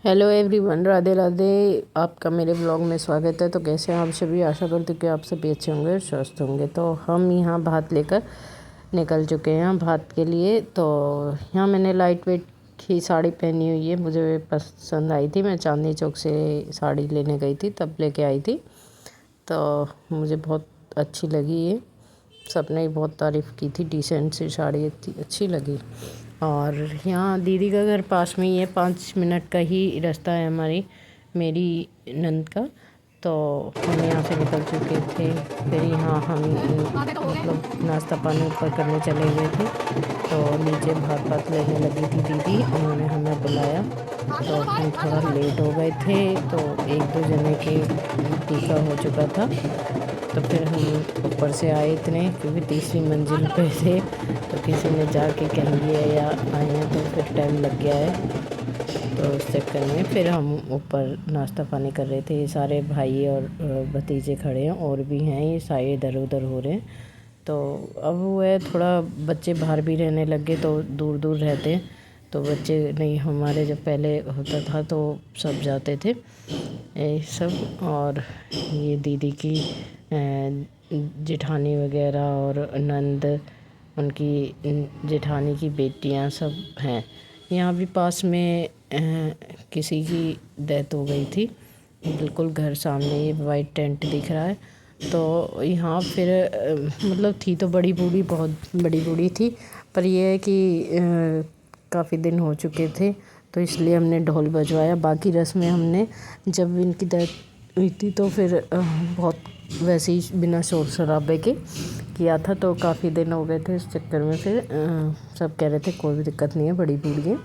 Hello everyone, Radhe Radhe. आपका मेरे blog में स्वागत है। तो कैसे हैं आप सभी? आशा करती हूँ कि आप सभी अच्छे होंगे और स्वस्थ होंगे। तो हम यहाँ भात लेकर निकल चुके हैं भात के लिए। तो यहाँ मैंने लाइट वेट की साड़ी पहनी हुई है, मुझे पसंद आई थी। मैं चांदनी चौक से साड़ी लेने गई थी, तब लेके आई थी। तो मुझे बहुत अच्छी लगी ये, सबने ही बहुत तारीफ़ की थी। डिसेंट सी साड़ी अच्छी लगी। और यहाँ दीदी का घर पास में ही है, 5 मिनट का ही रास्ता है मेरी नंद का। तो हम यहाँ से निकल चुके थे। फिर यहाँ हम मतलब नाश्ता पानी ऊपर करने चले गए थे। तो नीचे भात लेने लगी थी दीदी, उन्होंने हमें बुलाया। तो हम थोड़ा लेट हो गए थे, तो 1-2 जने के टीका हो चुका था। तो फिर हम ऊपर से आए इतने, क्योंकि तीसरी मंजिल पे थे। तो किसी ने जाके कह दिया या आए हैं, तो फिर टाइम लग गया है। तो उस चक्कर में फिर हम ऊपर नाश्ता पानी कर रहे थे। ये सारे भाई और भतीजे खड़े हैं, और भी हैं, ये सारे इधर उधर हो रहे हैं। तो अब वो है, थोड़ा बच्चे बाहर भी रहने लग गए, तो दूर दूर रहते हैं। तो बच्चे नहीं, हमारे जब पहले होता था तो सब जाते थे ये सब। और ये दीदी की जेठानी वगैरह और नंद, उनकी जेठानी की बेटियां सब हैं। यहाँ भी पास में किसी की डेथ हो गई थी, बिल्कुल घर सामने ये वाइट टेंट दिख रहा है। तो यहाँ फिर मतलब थी तो बड़ी बूढ़ी, बहुत बड़ी बूढ़ी थी, पर यह है कि काफ़ी दिन हो चुके थे, तो इसलिए हमने ढोल बजवाया। बाकी रस्में हमने जब इनकी डेथ हुई थी तो फिर बहुत वैसे ही बिना शोर शराबे के किया था। तो काफ़ी दिन हो गए थे, इस चक्कर में फिर सब कह रहे थे कोई भी दिक्कत नहीं है, बड़ी बूढ़ी है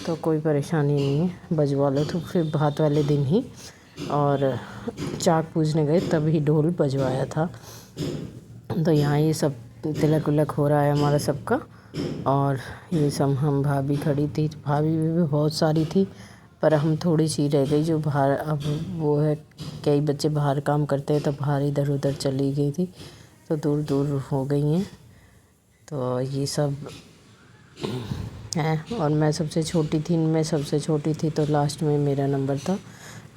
तो कोई परेशानी नहीं है, बजवा लो। तो फिर भात वाले दिन ही और चाक पूजने गए तभी ढोल बजवाया था। तो यहाँ ये सब तिलक उलक हो रहा है हमारा सबका। और ये सब हम भाभी खड़ी थी, भाभी भी बहुत सारी थी, पर हम थोड़ी सी रह गई जो बाहर। अब वो है, कई बच्चे बाहर काम करते हैं, तो बाहर इधर उधर चली गई थी, तो दूर दूर हो गई हैं। तो ये सब है। और मैं सबसे छोटी थी, इनमें सबसे छोटी थी, तो लास्ट में मेरा नंबर था।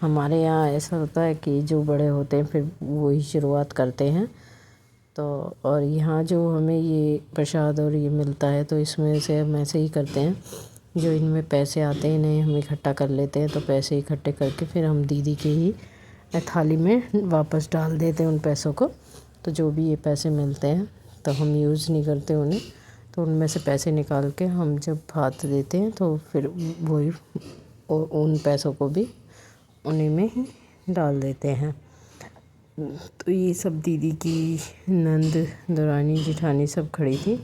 हमारे यहाँ ऐसा होता है कि जो बड़े होते हैं फिर वो ही शुरुआत करते हैं। तो और यहाँ जो हमें ये प्रसाद और ये मिलता है, तो इसमें से हम ऐसे ही करते हैं, जो इनमें पैसे आते हैं इन्हें हम इकट्ठा कर लेते हैं। तो पैसे इकट्ठे करके फिर हम दीदी के ही थाली में वापस डाल देते हैं उन पैसों को। तो जो भी ये पैसे मिलते हैं तो हम यूज़ नहीं करते उन्हें, तो उनमें से पैसे निकाल के हम जब भात देते हैं तो फिर वही उन पैसों को भी उन्हीं में ही डाल देते हैं। तो ये सब दीदी की नंद, दरानी, जेठानी सब खड़ी थी।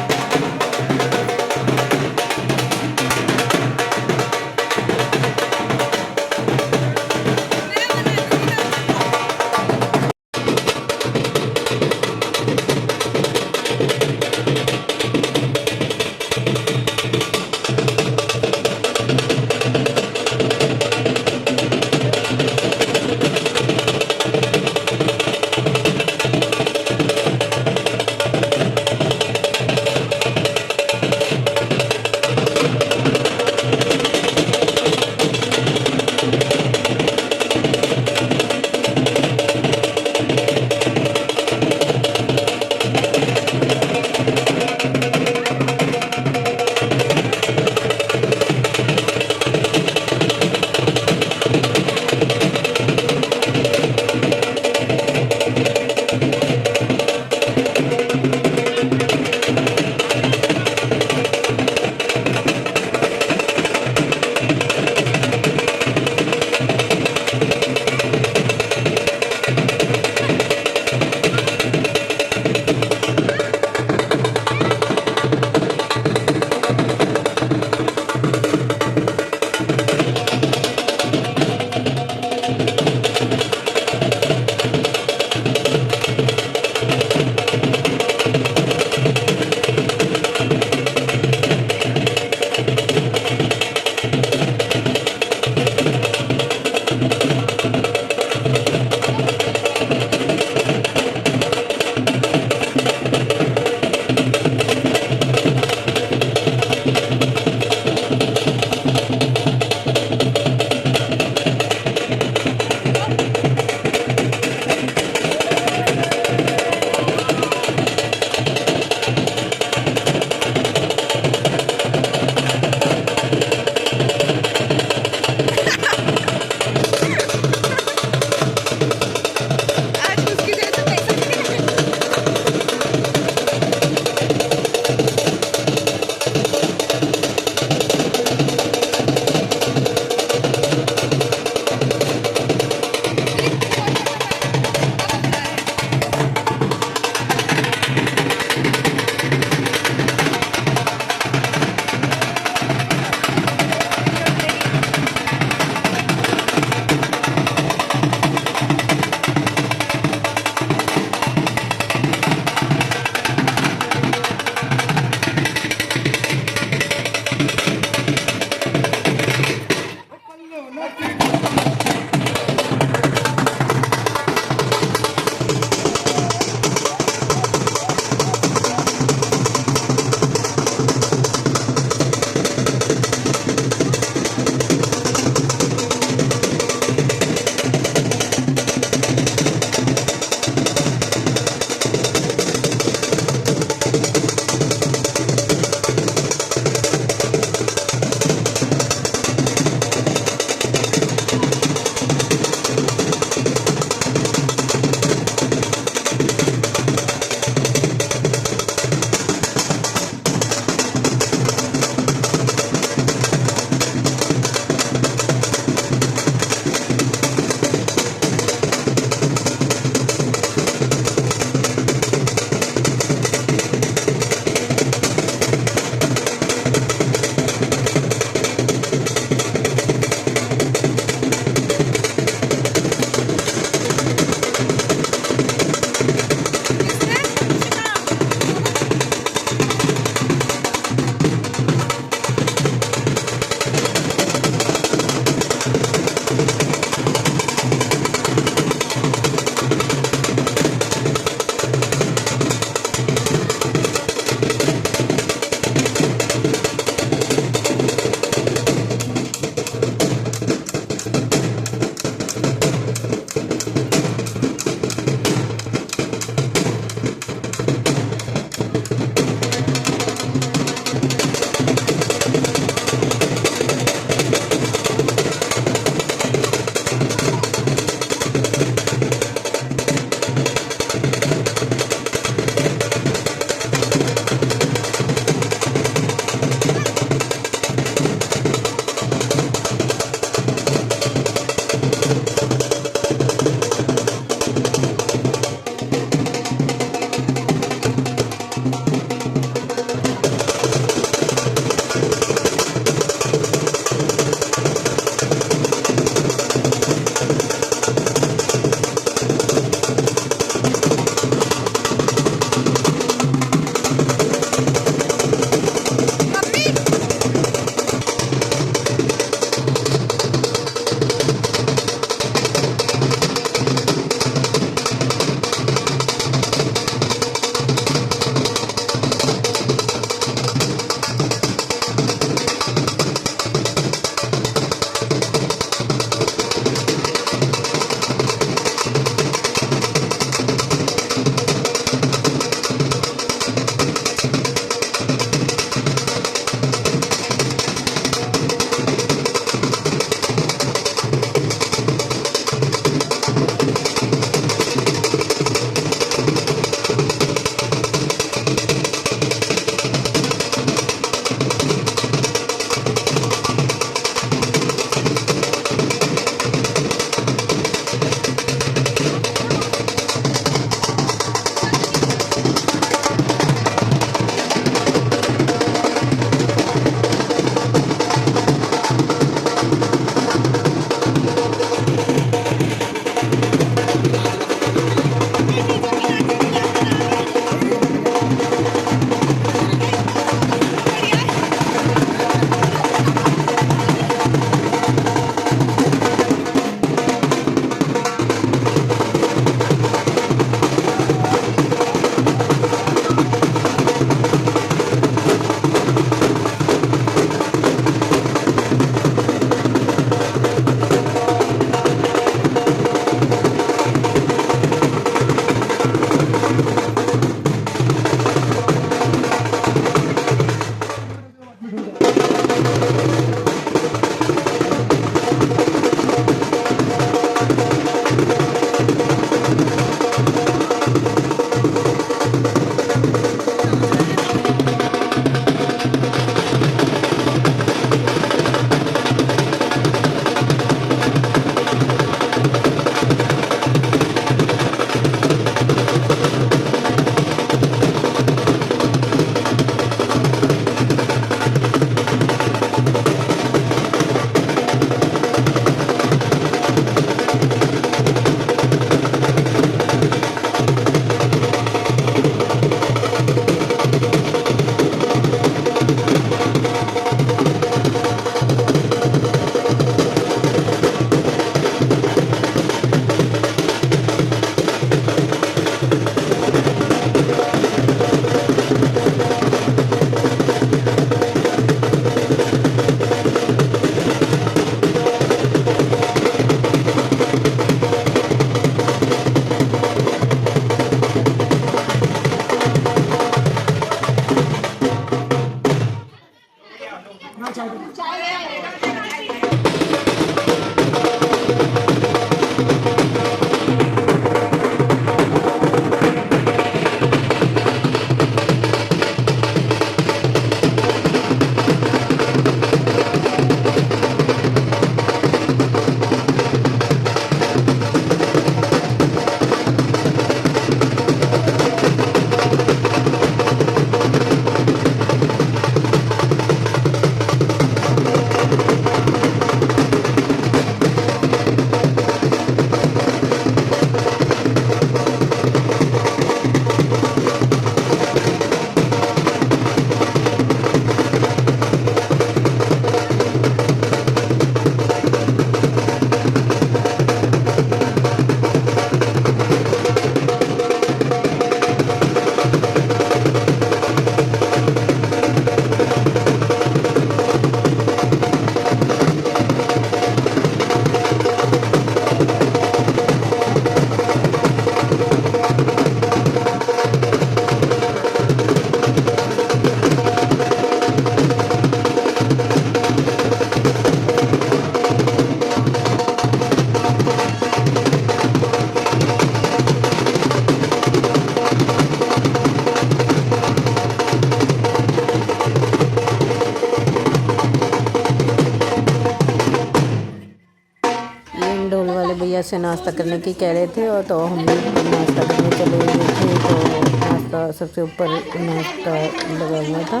बढ़िया से नाश्ता करने की कह रहे थे, और तो हम लोग नाश्ता करने चले गए थे। तो नाश्ता सबसे ऊपर नाश्ता लगा हुआ था,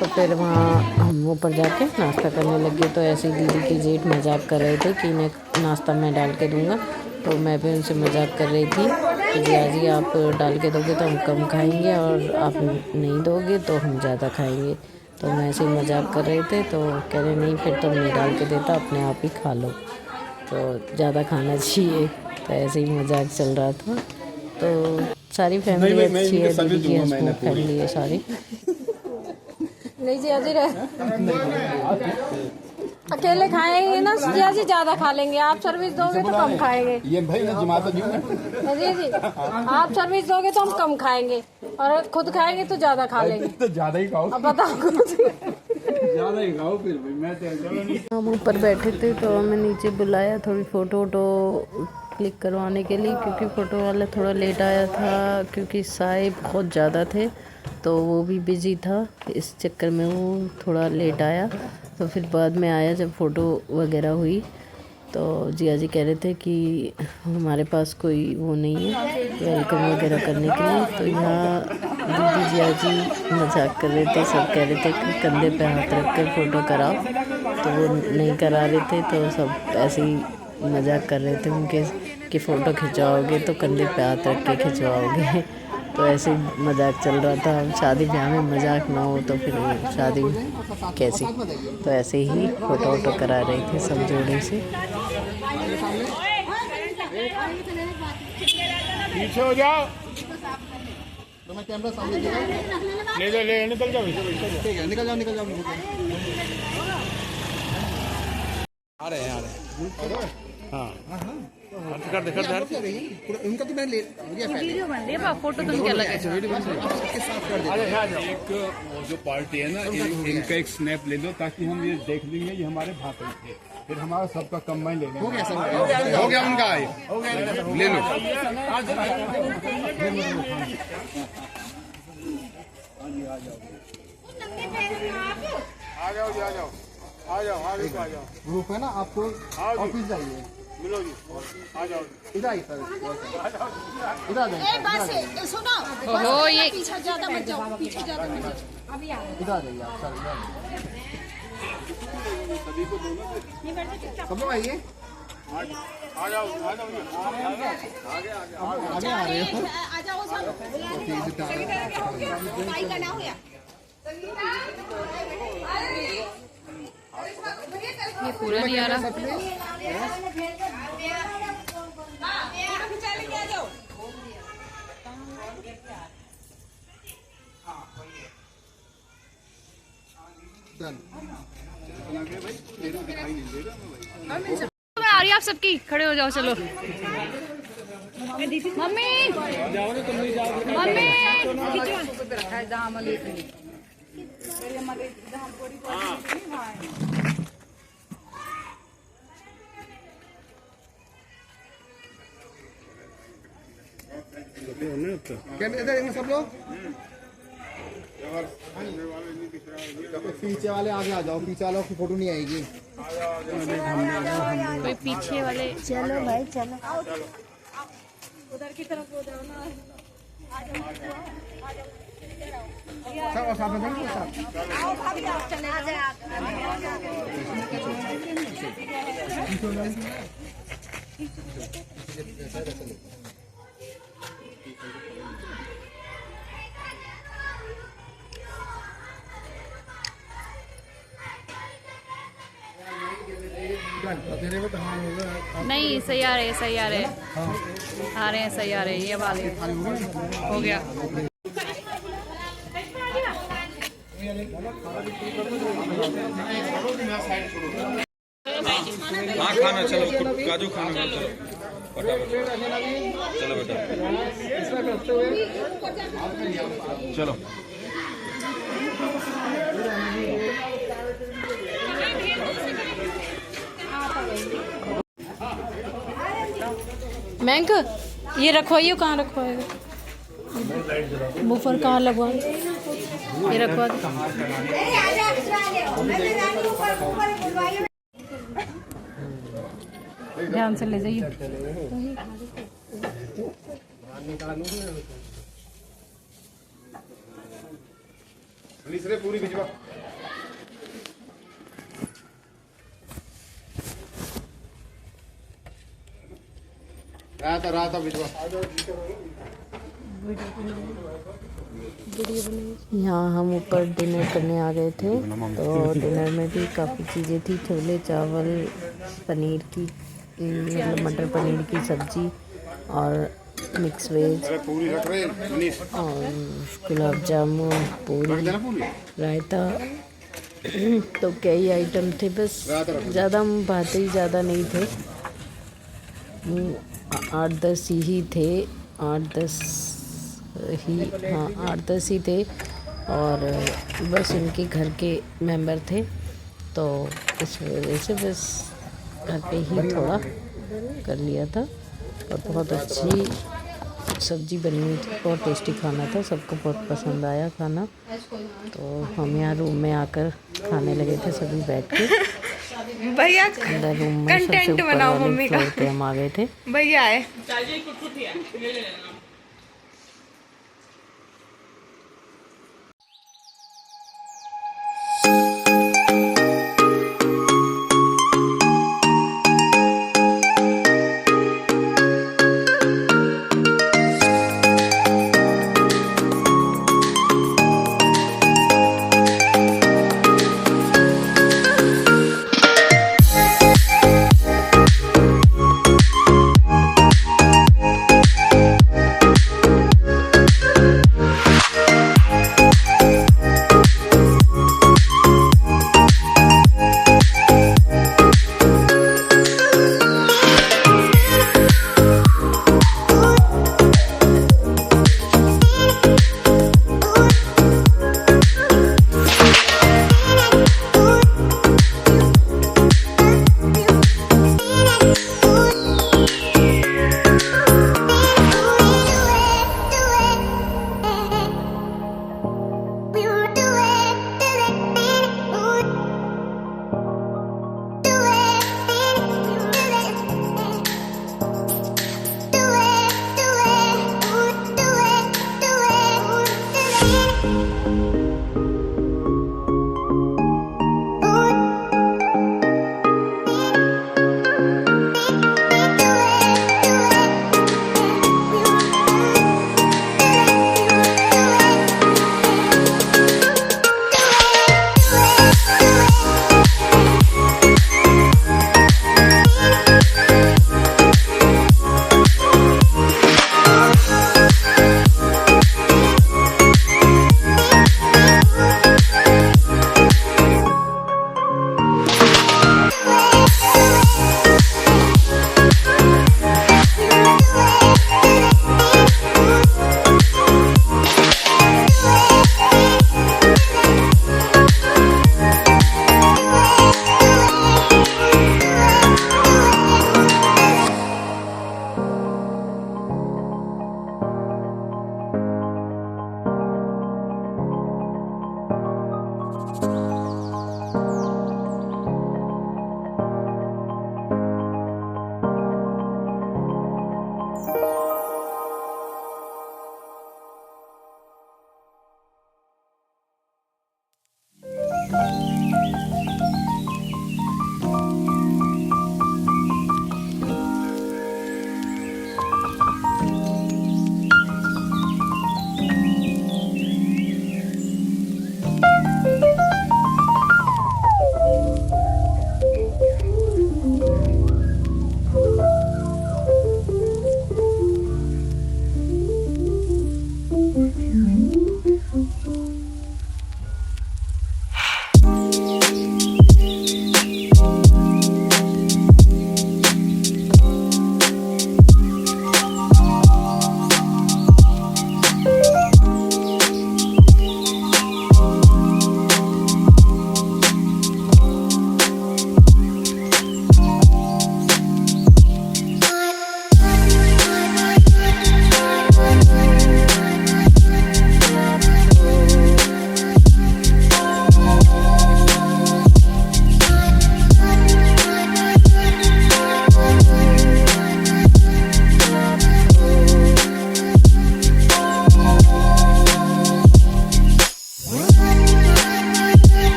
तो फिर वहाँ हम ऊपर जाके नाश्ता करने लगे। तो ऐसे ही दीदी की जेठ मजाक कर रहे थे कि इन्हें नाश्ता मैं डाल के दूँगा, तो मैं भी उनसे मजाक कर रही थी कि जिया जी आप डाल के दोगे तो हम कम खाएंगे, और आप नहीं दोगे तो हम ज़्यादा खाएंगे। तो मैं ऐसे ही मजाक कर रहे थे, तो कह रहे नहीं फिर तो नहीं डाल के देता, अपने आप ही खा लो, तो ज़्यादा खाना चाहिए। तो ऐसे ही मजाक चल रहा था। तो सारी फैमिली अच्छी है, दीदी की हस्बैंड फैमिली है सारी। नहीं जी अजी अकेले खाएंगे ना जिया जी, ज्यादा खा लेंगे। आप सर्विस दोगे तो कम खाएंगे। ये भाई ना जमाता जी जी आप सर्विस दोगे तो हम कम खाएंगे, और खुद खाएंगे तो ज्यादा खा लेंगे। तो ज्यादा ही खाओ, अब बताओ ज्यादा ही खाओ फिर भाई। मैं चलो नहीं। हम ऊपर बैठे थे, तो हमें नीचे बुलाया थोड़ी फ़ोटो वोटो क्लिक करवाने के लिए, क्योंकि फ़ोटो वाला थोड़ा लेट आया था, क्योंकि साए बहुत ज़्यादा थे तो वो भी बिज़ी था, इस चक्कर में वो थोड़ा लेट आया। तो फिर बाद में आया जब फ़ोटो वगैरह हुई, तो जिया जी कह रहे थे कि हमारे पास कोई वो नहीं है वेलकम वगैरह करने के लिए। तो यहाँ दीदी जिया जी मजाक कर रहे थे, सब कह रहे थे कि कंधे पे हाथ रख कर फ़ोटो कराओ, तो वो नहीं करा रहे थे। तो सब ऐसे ही मजाक कर रहे थे उनके कि फ़ोटो खिंचवाओगे तो कंधे पे हाथ रख के खिंचवाओगे। तो ऐसे ही मजाक चल रहा था। अब शादी ब्याह में मजाक ना हो तो फिर शादी कैसी। तो ऐसे ही फ़ोटो वोटो करा रहे थे सब जोड़े से। पीछे हो जाओ, तो मैं कैमरा सामने ले निकल जाओ। ठीक है, निकल जाओ। आ रहे हैं। हाँ कर दे उनका तो मैं ले वीडियो बन रही है, फोटो तो क्या लगे एक वो जो पार्टी है ना, इनका एक स्नैप ले लो ताकि हम ये देख लेंगे ये हमारे भाई थे, फिर हमारा सबका कंबाइन ले लेंगे। हो गया उनका ले लो। आ जाओ। ग्रुप है ना, आपको ऑफिस जाइए, मिलो जी, आ जाओ। इधर आइए सर, इधर आ जाइए। सुनो ये पीछे ज्यादा मत जाओ, अभी इधर आ जाइए आप सर। सभी को दोनों सब लोग आइए, आ जाओ आगे आ रहे हो, आ जाओ ये पूरा नहीं आ रहा। आ रही आप सबकी, खड़े हो जाओ चलो। मम्मी इधर सब लोग पीछे वाले आगे आ जाओ, पीछे वालों की फोटो नहीं आएगी। कोई पीछे वाले चलो भाई चलो। उधर की तरफ हो जाओ ना। आओ भाभी आप चले नहीं सही आ रहे सही आ रहे आ रहे हैं सही आ रहे ये वाले हो गया। हाँ खाना चलो काजू खाना चलो चलो बेटा चलो मैंक ये रखवाइयो, कहाँ रखवाएगा बुफर, कहाँ लगवा ये रखवा ध्यान से ले जाइए। तीसरे पूरी भिजवा। रात भिजवा। यहाँ हम ऊपर डिनर करने आ गए थे, तो डिनर में भी काफ़ी चीज़ें थी। छोले चावल, पनीर की मतलब मटर पनीर की सब्ज़ी और मिक्स वेज पूरी रख रहे मनीष। और गुलाब जामुन, पूरी, रायता। तो कई आइटम थे, बस ज़्यादा हम बातें ही ज़्यादा नहीं थे। 8-10 ही थे, 8-10 ही, हाँ 8-10 ही थे। और बस उनके घर के मेंबर थे, तो इस वजह से बस घर पे ही थोड़ा कर लिया था। और बहुत अच्छी सब्ज़ी बनी हुई थी, बहुत टेस्टी खाना था, सबको बहुत पसंद आया खाना। तो हम यहाँ रूम में आकर खाने लगे थे सभी बैठ के। भैया अंदर रूम में सबसे ऊपर वाले फ्लोर पे हम आ गए थे। भैया आए।